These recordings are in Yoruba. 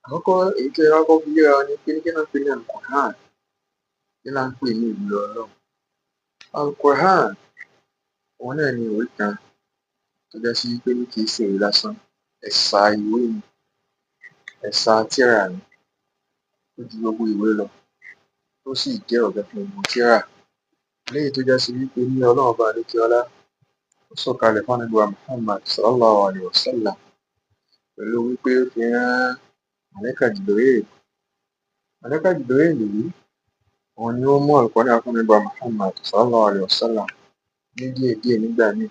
Àkọ́kọ́ èyí tó yẹ ká kọ́kọ́ fi yéra wa ni pé kí là ń pè ní Al-Qur'an, kí là ń pè ní ìwé Ọlọ́run. Al-Qur'an òun náà ni ìwé kan tó já sí pé ní kì í ṣe ìwé lásán, ẹ̀sà ìwé ni, ẹ̀sà tírà ni, ó ju gbogbo ìwé lọ, tó sì jẹ́ ọ̀gá fún gbogbo tírà. Léyìí tó já sí wípé ní Ọlọ́run Ọba àlékiọlá ó sọ̀kalẹ̀ fún Ànábì wa Muhammad sallallahu alaihi wasallam pẹ̀lú wípé ó fi rán Màláíkà Jibril. Màláíkà Jibril yìí òun ni ó mú Al-Qur'an fún Ànábì wa Muhammad sallallahu alaihi wasallam ní díẹ̀díẹ̀ nígbà míì,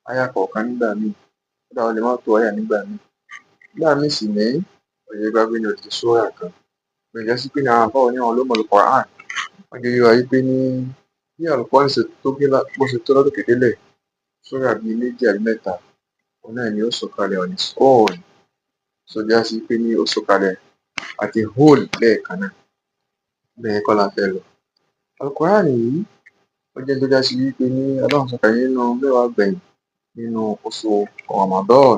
áyà kọ̀ọ̀kan nígbà míì, kódà ó lè má tó áyà nígbà míì. Nígbà míì sì ní ó lè gbàgbé ní odidi súrà kan. Ó lè já sí pé ní àwọn àfáà onímọ̀ ulumul Qur'an wọ́n jẹ́ ó yé wa wípé ní bí Al-Qur'an ṣe bó ṣe tó látòkè délẹ̀, súrà bíi méjì àbí mẹ́ta òun náà ni ó sọ̀kalẹ̀ on its own, tó já sí pé ní ó sọ̀kalẹ̀ àti whole lẹ́ẹ̀kan náà. Ibẹ̀ kọ́ la fẹ́ lọ. Al-Qur'an yìí ó jẹ́ tó já sí wípé ní Ọlọ́run sọ̀kalẹ̀ nínú mẹ́wàá gbẹ̀yìn nínú oṣù Ramadan,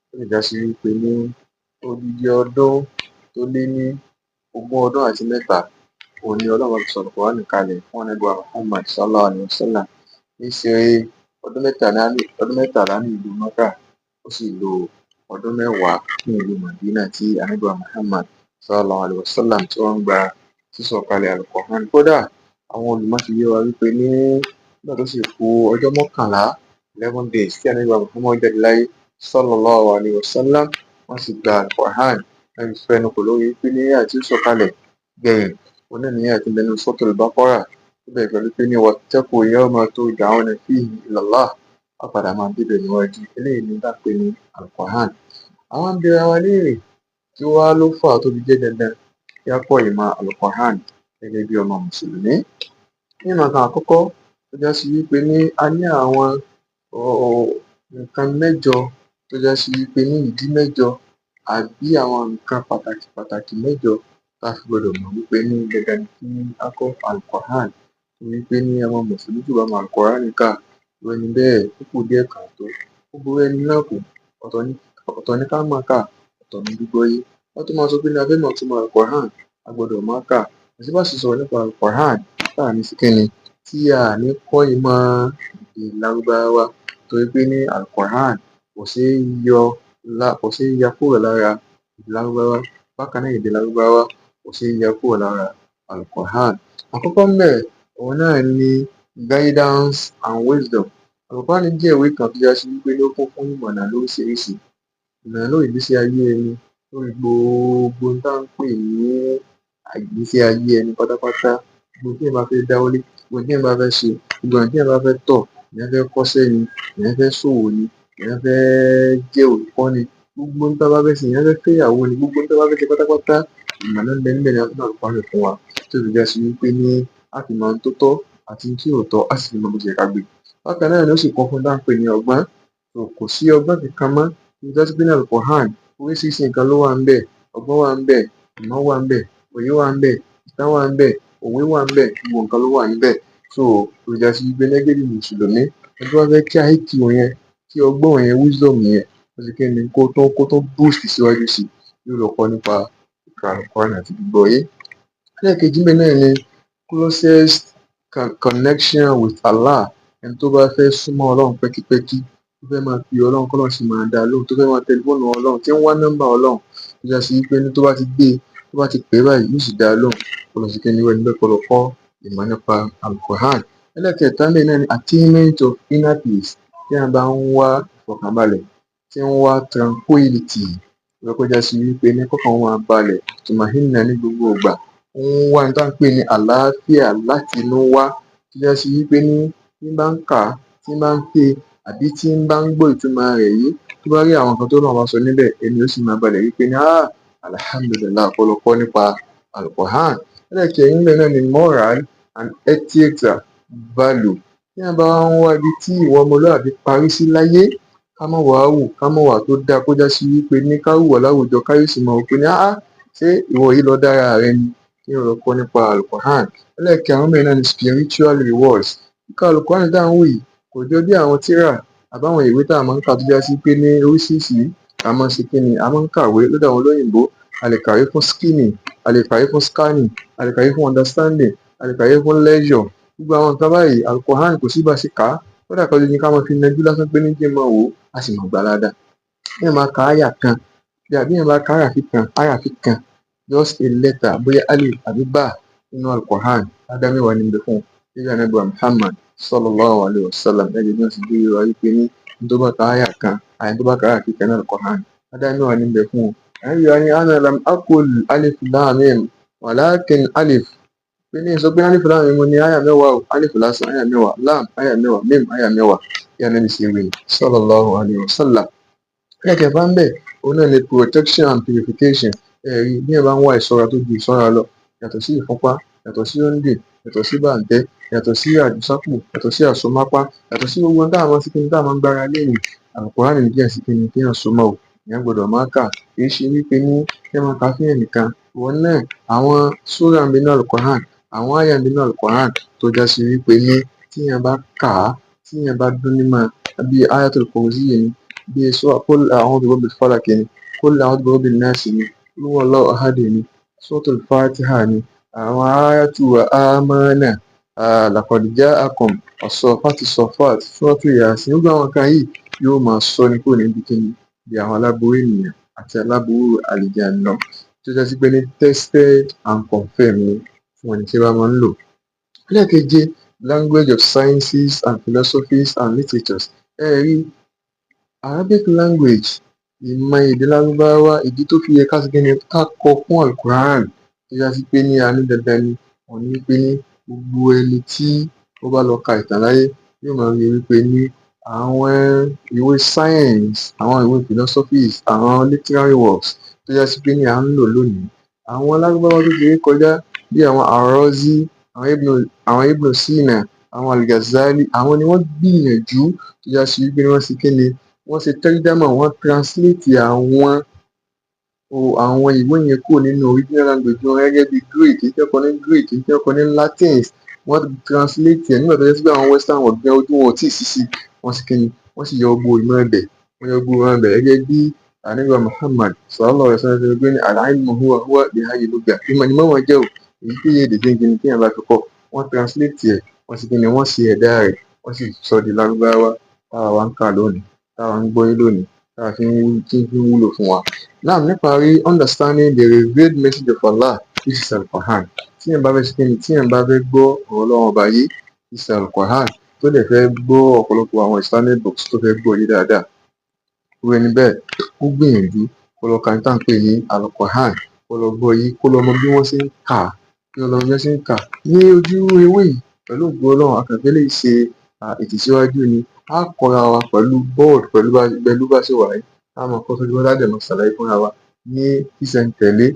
tó sì já sí wípé ní odidi ọdún tó lé ní 20 ọdún àti mẹ́ta òun ni Ọlọ́run fi sọ Al-Qur'an kalẹ̀ fún Ànábì wa Muhammad sallallahu alaihi wasallam. Ní ṣe ọdún mẹ́tàlá ní ìlú Mẹ́kà, ó sì lo ọdún mẹ́wàá ní ìlú Mádínà tí Ànábì wa Muhammad sallallahu alaihi wasallam tí wọ́n ń gba sísọ̀kalẹ̀ Al-Qur'an. Kódà àwọn olùmọ̀ fi yé wa wípé ní nígbà tó sì kù ọjọ́ 11 11 days tí Ànábì wa Muhammad jáde láyé sallallahu alaihi wasallam, wọ́n sì gba Al-Qur'an. Wọ́n fi fẹnu kò lórí wípé ní àyà tí ó sọ̀kalẹ̀ gbẹ̀yìn òun náà ni àyà tí ń bẹ nínú Suratul Baqarah, tó bẹ̀rẹ̀ pẹ̀lú pé ní wattaqu yawman turja'una fihi ila Allah. Á padà máa débẹ̀ níwájú. Eléyìí ni tá pè ní Al-Qur'an. Àwa ń bira wa léèrè kí wá ló fà á tó fi jẹ́ dandan kí á kọ́ ìmọ̀ Al-Qur'an gẹ́gẹ́ bí ọmọ Mùsùlùmí. Nínú nǹkan àkọ́kọ́ tó já sí wípé ní a ní àwọn nǹkan mẹ́jọ tó já sí wípé ní ìdí mẹ́jọ àbí àwọn nǹkan pàtàkì mẹ́jọ tá fi gbọdọ̀ mọ̀ wípé ní dandan ni kí á kọ́ Al-Qur'an. Torí pé ní ọmọ Mùsùlùmí tí ò bá mọ Al-Qur'an kà, irú ẹni bẹ́ẹ̀ ó kù díẹ̀ káàtó. Ó burú ẹni náà kù. Ọ̀tọ̀ ní ká mọ̀ ọ́ kà, ọ̀tọ̀ ní gbígbọ́yé. Ká tó máa sọ pé ní a fẹ́ mọ̀ ìtumọ̀ Al-Qur'an, a gbọdọ̀ mọ̀ ọ́ kà. Kò sí bá ṣe sọ̀rọ̀ nípa Al-Qur'an táà ní ṣe kíni, tí a ní kọ́ ìmọ̀ èdè Lárúbáwá. Torí pé ní Al-Qur'an kò ṣeé ya kúrò lára èdè Lárúbáwá. Bákan náà èdè Lárúbáwá kò ṣeé ya kúrò lára Al-Qur'an. Àkọ́kọ́ ńbẹ̀ òun náà ni guidance and wisdom. Al-Qur'an jẹ́ ìwé kan tó já sí wípé ní ó kún fún ìmọ̀nà lóríṣiríṣi. Ìmọ̀nà lórí ìgbésí ayé ẹni, lórí gbogbo ohun tá ń pè ní ìgbésí ayé ẹni pátápátá. Gbogbo ohun téèyàn bá fẹ́ dáwọ́lé, gbogbo ohun téèyàn bá fẹ́ ṣe, gbogbo ọ̀nà téèyàn bá fẹ́ tọ̀, èèyàn fẹ́ kọ́ṣẹ́ ni, èèyàn fẹ́ ṣòwò ni, èèyàn fẹ́ jẹ́ olùkọ́ ni, gbogbo ohun tá bá fẹ́ ṣe, èèyàn fẹ́ fẹ́yàwó ni, gbogbo ohun tá bá fẹ́ ṣe pátápátá ìmọ̀nà ń bẹ níbẹ̀ nínú Al-Qur'an fún wa, tó fi já sí wípé ní á fi mọ ohun tó tọ́ àti ohun tí ò tọ́, á sì fi mọ bó ṣe yẹ ká gbé. Bákan náà ni ó sì kún fún ohun tá ń pè ní ọgbọ́n. Kò sí ọgbọ́n kankan mọ́ tó já sí pé ní Al-Qur'an oríṣiríṣi nǹkan ló wà ńbẹ̀. Ọgbọ́n wà ńbẹ̀, ìmọ̀ wà ńbẹ̀, òye wà ńbẹ̀, ìtàn wà ńbẹ̀, òwe wà ńbẹ̀, gbogbo nǹkan ló wà níbẹ̀. Tó fi já sí wípé gẹ́gẹ́ bí Mùsùlùmí, ẹni tó bá fẹ́ kí IQ yẹn, kí ọgbọ́n yẹn, wisdom yẹn ó ṣe kíni, kó tó boost síwájú sí, yóò lọ kọ́ nípa kíka Al-Qur'an àti gbígbọ́yé. Ẹlẹ́ẹ̀kejì ńbẹ̀ náà ni closest connection with Allah. Ẹni tó bá fẹ́ súnmọ́ Ọlọ́run pẹ́kípẹ́kí, tó fẹ́ máa pe Ọlọ́run k'Ọlọ́run sì máa dá a lóhùn, tó fẹ́ máa tẹ fóònù Ọlọ́run, tí ń wá nọ́mbà Ọlọ́run, tó já sí wípé ní tó bá ti gbé, tó bá ti pè é báyìí yóò sì dá a lóhùn. Kó lọ ṣe kíni, irú ẹni bẹ́ẹ̀ kó lọ kọ́ ìmọ̀ nípa Al-Qur'an. Ẹlẹ́ẹ̀kẹta ńbẹ̀ náà ni attainment of inner peace. Téèyàn bá ń wá ìfọ̀kànbalẹ̀, tí ń wá tranquility, ó yẹ kó já sí wípé ní kọ́kàn máa balẹ̀, tùmánínà ní gbogbo ìgbà. Ó ń wá ohun tá ń pè ní àlàáfíà láti inú wá, tó já sí wípé ní tí ń bá ń kà á, tí ń bá ń ké e, àbí tí ń bá ń gbọ́ ìtumọ̀ rẹ̀ yé, tó bá rí àwọn nǹkan t'Ọlọ́run bá sọ níbẹ̀, ẹni ó sì máa balẹ̀ wípé ní alhamdulillah, kó lọ kọ́ nípa Al-Qur'an. Ẹlẹ́ẹ̀kẹrin ńbẹ̀ náà ni moral and ethics value. Téèyàn bá wá ń wá ibi tí ìwà ọmọlúàbí parí sí láyé, ká má wàá hù, ká má wà tó dáa, kó já sí wípé ní ká hùwà láwùjọ káyé sì máa wò pé ní ṣé ìwọ yìí lọ dára rẹ ni, kéèyàn lọ kọ́ nípa Al-Qur'an. Ẹlẹ́ẹ̀karùn-ún ńbẹ̀ náà ni spiritual rewards. Kíka Al-Qur'an tá ń wò yìí kò jọ bí àwọn tírà àbáwọn ìwé tá a máa ń kà tó já sí pé ní oríṣiríṣi a máa ń ṣe kí ni, a máa ń kàwé lọ́dọ̀ àwọn olóyìnbó, a lè kàwé fún skimming, a lè kàwé fún scanning, a lè kàwé fún understanding, a lè kàwé fún leisure. Gbogbo àwọn nǹkan báyìí Al-Qur'an kò sí bá ṣe kà á, kódà kó ní ká máa fi najú lásán pé ní kí n máa wò ó, a sì máa gbà ládàá. Bí èèyàn bá ka áyà kan, bí èèyàn bá ka áyà fi kan, just a letter, bóyá alif àbí bá nínú Al-Qur'an, ládàá mẹ́wàá ní ń bẹ fún un. Níbi Ànábì wa Muhammad sallallahu alaihi wasallam, ẹgbẹ́ náà sì gbé wa wípé ní tó bá ka áyà kan, àyà tó bá ka áyà fi kan náà Al-Qur'an, ládàá mẹ́wàá ní ń bẹ fún un. Ànábì wa ní ana lam aqul alif lam mim walakin alif, pé ní sọ pé alif lam mim mo ní áyà mẹ́wàá o, alif lásán áyà mẹ́wàá, lam áyà mẹ́wàá, mim áyà mẹ́wàá, bí Ànábì ṣe wí sallallahu alaihi wasallam. Ẹ̀kẹfà ń bẹ̀, òun náà ni protection and purification. Ẹ̀rí bí èèyàn bá ń wá ìṣọ́ra tó ju ìṣọ́ra lọ, yàtọ̀ sí ìfúnpá, yàtọ̀ sí òǹdè, yàtọ̀ sí bàǹtẹ́, yàtọ̀ sí àdìsápò, yàtọ̀ sí àsomápá, yàtọ̀ sí gbogbo tá a máa ń síkíni tá a máa ń gbára léyìn. Al-Qur'an ní díẹ̀ síkíni kí èèyàn so mọ́ o, èèyàn gbọ́dọ̀ máa kà. Kì í ṣe wípé ní kí èèyàn máa kà fún ẹnìkan. Ìwọ náà, àwọn súrà ń bẹ nínú Al-Qur'an, àwọn àyà ń bẹ nínú Al-Qur'an tó já sí wípé ní tí èèyàn bá kà á, tí èèyàn bá dún ní máa, bí Ayatul Kursi ni, bí Qul a'udhu bi rabbil falaq ni, Qul a'udhu bi rabbin nas ni, Qul huwallahu ahad ni, Suratul Fatiha ni, àwọn ayatu wa amana, laqad ja'akum, as-saffati saffat, Suratul Yasin. Gbogbo àwọn kan yìí yóò máa sọ ní kúrò níbi kíni, bí àwọn aláburú ènìyàn àti aláburú àlìjànnú tó já sí pé ní tested and confirmed ni fún ẹni tí wọ́n máa ń lò. Ẹlẹ́ẹ̀keje, language of sciences and philosophies and literatures. Ẹ̀rí Arabic language, ìmọ̀ èdè Lárúbáwá, ìdí tó fi yẹ ká sí kíni ká kọ fún Al-Qur'an tó já sí pé ní a ní dandan ni, wọ́n ní pé ní gbogbo ẹni tí ó bá lọ ka ìtàn láyé yóò máa rí wípé ní àwọn ìwé science, àwọn ìwé philosophies, àwọn literary works tó já sí pé ní à ń lò lónìí, àwọn Lárúbáwá tó ti rí kọjá bí àwọn Ar-Razi, àwọn Ibn Sina, àwọn Al-Ghazali, àwọn ni wọ́n gbìyànjú tó já sí wípé wọ́n ṣe kíni, wọ́n ṣe tẹ́rjámà, wọ́n translate àwọn ìwé yẹn kúrò nínú original language wọn gẹ́gẹ́ bí Greek, ìkẹ́kọ̀ọ́ ní Greek, ìkẹ́kọ̀ọ́ ní Latin. Wọ́n translate ẹ̀ nígbà tó jẹ́ sí pé àwọn western world gan ojú wọn ò tíì sí sí, wọ́n sì kíni, wọ́n sì yọ gbogbo ìmọ̀ ẹ̀bẹ̀, wọ́n yọ gbogbo ìmọ̀ ẹ̀bẹ̀ gẹ́gẹ́ bí Ànábì wa Muhammad sallallahu alaihi wasallam ṣe gbé ní al-ilmu huwa bihayi lugha. Ìmọ̀ ni mọ́mọ́ jẹ́ o, èyí tí èdè kíni tí èèyàn bá fi kọ́, wọ́n translate ẹ̀, wọ́n sì kíni, wọ́n ṣe ẹ̀dá rẹ̀, wọ́n sì sọ di Lárúbáwá táwa wá ń kà lónìí, táwa ń gbọ́ lónìí, táwa fi ń wúlò fún wa. Now, níparí, understanding the revealed message of Allah, this is Al-Qur'an. Tí èèyàn bá fẹ́ ṣe kíni, tí èèyàn bá fẹ́ gbọ́ ọ̀rọ̀ Ọlọ́run ọba yìí, this is Al-Qur'an, tó dẹ̀ fẹ́ gbọ́ ọ̀pọ̀lọpọ̀ àwọn Islamic books tó fẹ́ gbọ́ yìí dáadáa. Irú ẹni bẹ́ẹ̀, ó gbìyànjú kó lọ ka ní tá à ń pè ní Al-Qur'an, kó lọ gbọ́ yìí, kó lọ mọ bí wọ́n ṣe ń kà á, kí ó lọ mọ bí wọ́n ṣe ń kà á. Ní ojú ewé yìí, pẹ̀lú ògo Ọlọ́run, akànfẹ́ lè ṣe ìtẹ̀síwájú ni. A kọ́ra wa pẹ̀lú board, pẹ̀lú bá ṣe wà yìí. A máa kọ́ sójú wọn láti máa ṣàlàyé fúnra wa ní sísẹ̀ntẹ̀lé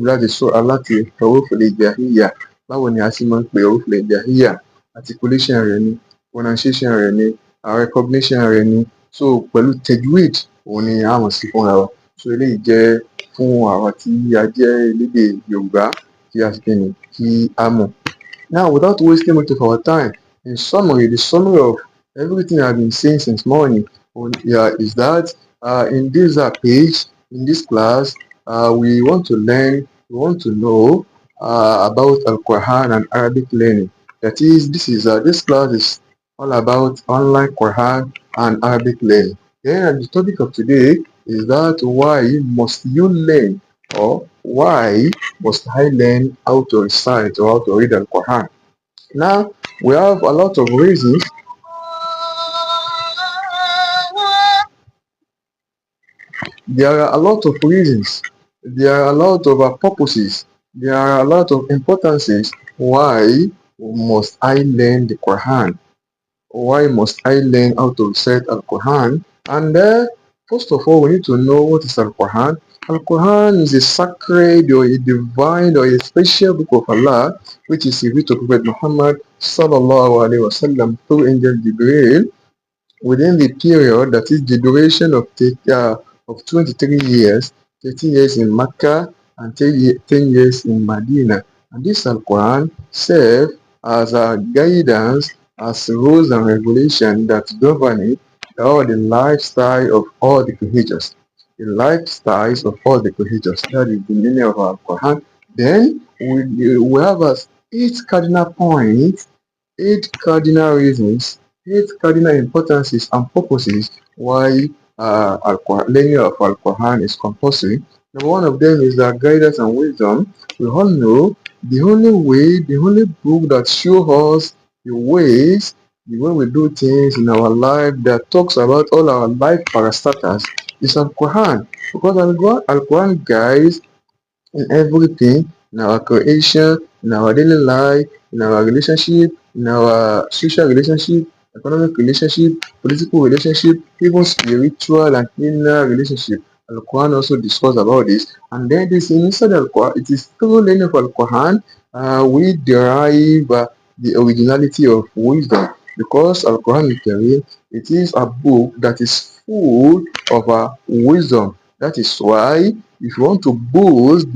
láti sọ láti huruful hijaiyya. Báwo ni a ṣe máa ń pe huruful hijaiyya? Articulation rẹ̀ ni, pronunciation rẹ̀ ni, recognition rẹ̀ ni. So pẹ̀lú tajweed, òun ni a máa sí fúnra wa. So eléyìí jẹ́ fún àwa tí a jẹ́ elédè Yorùbá kí a sì kíni, kí a mọ̀. Now, without wasting much of our time, in summary, the summary of everything I've been saying since morning is that in this page, in this class, we want to learn, we want to know about Al-Qur'an and Arabic learning. That is, this class is all about online Qur'an and Arabic learning. Then the topic of today is that why must you learn, or why must I learn how to recite or how to read Al-Qur'an? Now, we have a lot of reasons. There are a lot of reasons. There are a lot of purposes. There are a lot of importances why must I learn the Quran? Why must I learn how to recite Al-Quran? And first of all, we need to know what is Al-Quran. Al-Quran is a sacred or a divine or a special book of Allah, which is revealed to Prophet Muhammad sallallahu alaihi wasallam through Angel Jibreel within the period, that is the duration of 23 years, 13 years in Mecca and 10 years in Medina. And this Al-Quran serves as a guidance, as rules and regulations that govern it, or the lifestyle of all the creatures. the lifestyles of all the creators. That is the meaning of our Quran. Then we have as 8 cardinal points, 8 cardinal reasons, 8 cardinal importances and purposes why learning of Al Quran is compulsory. Number one of them is that guidance and wisdom. We all know the only book that shows us the way we do things in our life, that talks about all our life parastatals, is Al Quran. Because Al Quran guides in everything, in our creation, in our daily life, in our relationship, in our social relationship, economic relationship, political relationship, even spiritual and inner relationship. Al Quran also discuss about this. And then this inside Al Quran, it is through learning of Al Quran we derive the originality of wisdom. Because Al Quran it is a book that is full of wisdom. That is why if you want to boost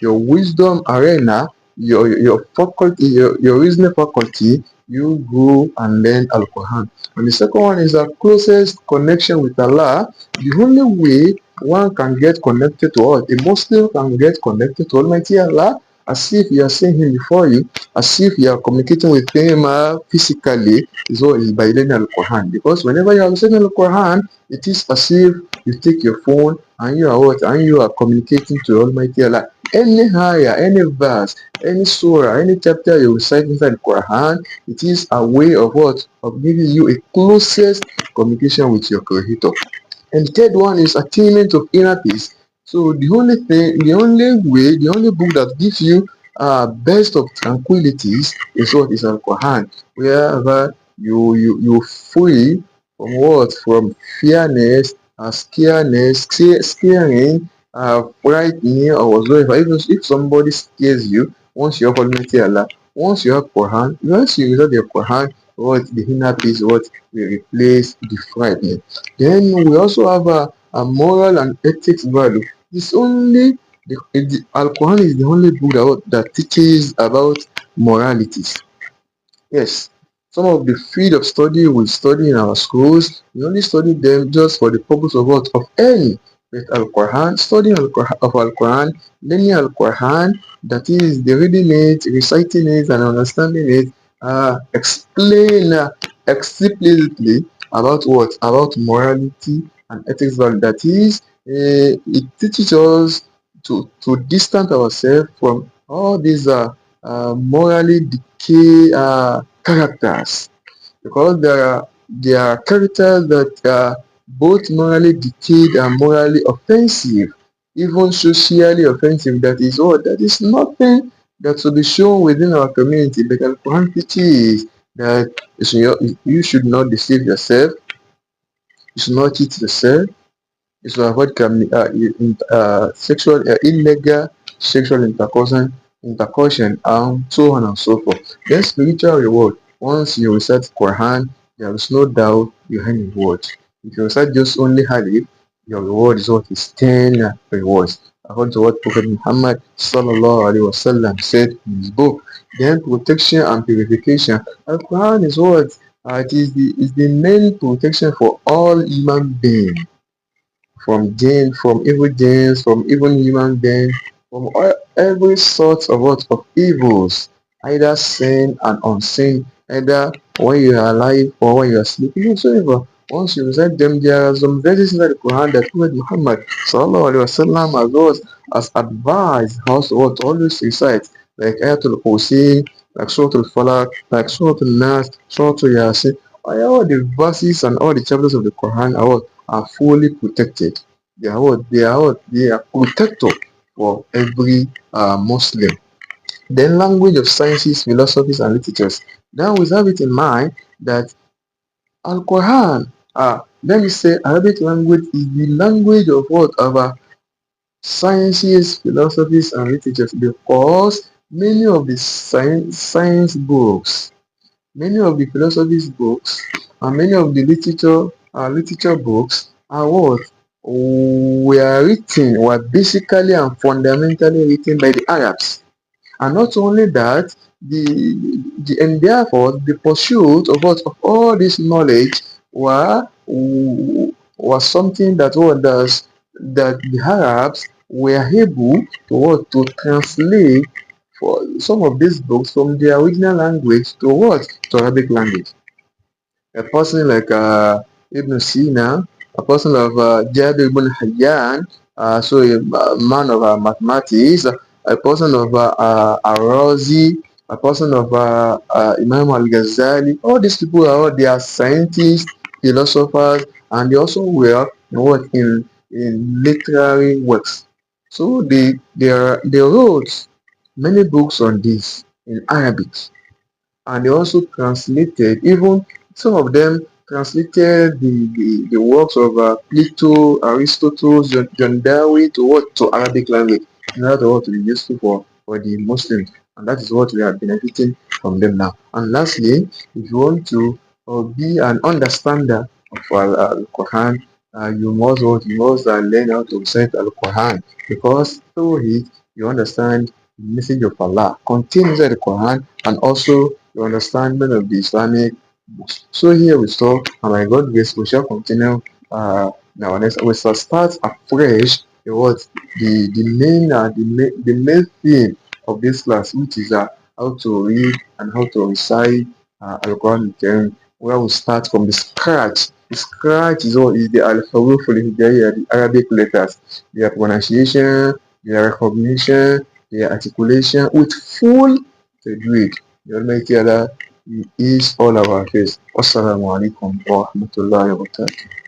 your wisdom arena, your faculty, your reasoning faculty, you go and learn Al Quran. And the second one is a closest connection with Allah. The only way one can get connected to us, a Muslim can get connected to Almighty Allah, as if you are seeing Him before you, as if you are communicating with Him physically, is what is by learning Al Quran. Because whenever you are listening Al Quran, it is as if you take your phone and you are what? And you are communicating to Almighty Allah. Any higher, any verse, any surah, any chapter you recite inside the Quran, it is a way of what? Of giving you a closest communication with your Creator. And the third one is attainment of inner peace. So the only thing, the only way, the only book that gives you best of tranquilities is what is Al Quran, wherever you free from what? From fearness, scaring, frightening, or whatsoever. Even if somebody scares you, once you have Almighty Allah, once you have Quran, once you resort your Quran, what the inner peace, what will replace the frightening. Then we also have a moral and ethics value. It's only the Al Quran is the only book that teaches about moralities. Yes, some of the field of study we study in our schools, we only study them just for the purpose of what? Of earning. With Al Quran, studying Al Quran, learning Al Quran, that is the reading it, reciting it, and understanding it, explain explicitly about what? About morality and ethics value. That is, it teaches us to distance ourselves from all these morally decay characters, because there are characters that are both morally decayed and morally offensive, even socially offensive. That is all. That is nothing that should be shown within our community. But the Quran teaches that you should not deceive yourself, you should not cheat yourself, is to avoid illegal sexual intercourse, and so on and so forth. Then spiritual reward. Once you recite Quran, there is no doubt you earn reward. If you recite just only Hadith, your reward is what is 10 rewards. According to what Prophet Muhammad sallallahu alaihi wasallam said in his book. Then protection and purification. Al Quran is what? It is the main protection for all human beings, from evil genes, from even human beings, from every sort of what of evils, either seen and unseen, either when you are alive or when you are sleeping, whatsoever. Once you recite them, there are some verses in the Quran that Prophet Muhammad sallallahu alaihi wasallam has advised us what to always recite, like Ayatul Kursi, like Surah Al-Falaq, like Surah Al-Nas, Surah Yasin. All the verses and all the chapters of the Quran are fully protected. They are protector for every Muslim. Then language of sciences, philosophies, and literatures. Then we have it in mind that Al Quran, let me say, Arabic language is the language of what? Of sciences, philosophies, and literatures, because many of the science books, many of the philosophy books, and many of the literature books are what? Were basically and fundamentally written by the Arabs. And not only that, and therefore the pursuit of all this knowledge were was something that that the Arabs were able to translate for some of these books from their original language to to Arabic language. A person like Ibn Sina, a person of Jabir ibn Hayyan, so a man of mathematics, a person of Arazi, a person of Imam al-Ghazali. All these people they are scientists, philosophers, and they also were in literary works. So they wrote many books on this in Arabic, and they also translated, even some of them translated the works of Plato, Aristotle, John Dewey to to Arabic language in order to be useful for the Muslims, and that is what we are benefiting from them now. And lastly, if you want to be an understander of Al-Quran, you must learn how to recite Al-Quran, because through it you understand the message of Allah contained inside the Quran, and also the understanding of the Islamic books. So here we stop, and by God grace we shall continue now. Next we shall start afresh the main theme of this class, which is how to read and how to recite Al-Quran Karim, where we start from the scratch. The scratch is what is the Al-Huruf al-Hijayyah, the Arabic letters, their pronunciation, their recognition, their articulation with full tajweed. The Almighty Allah is all our face. Wassalamu alaikum wa rahmatullahi wa barakatuh.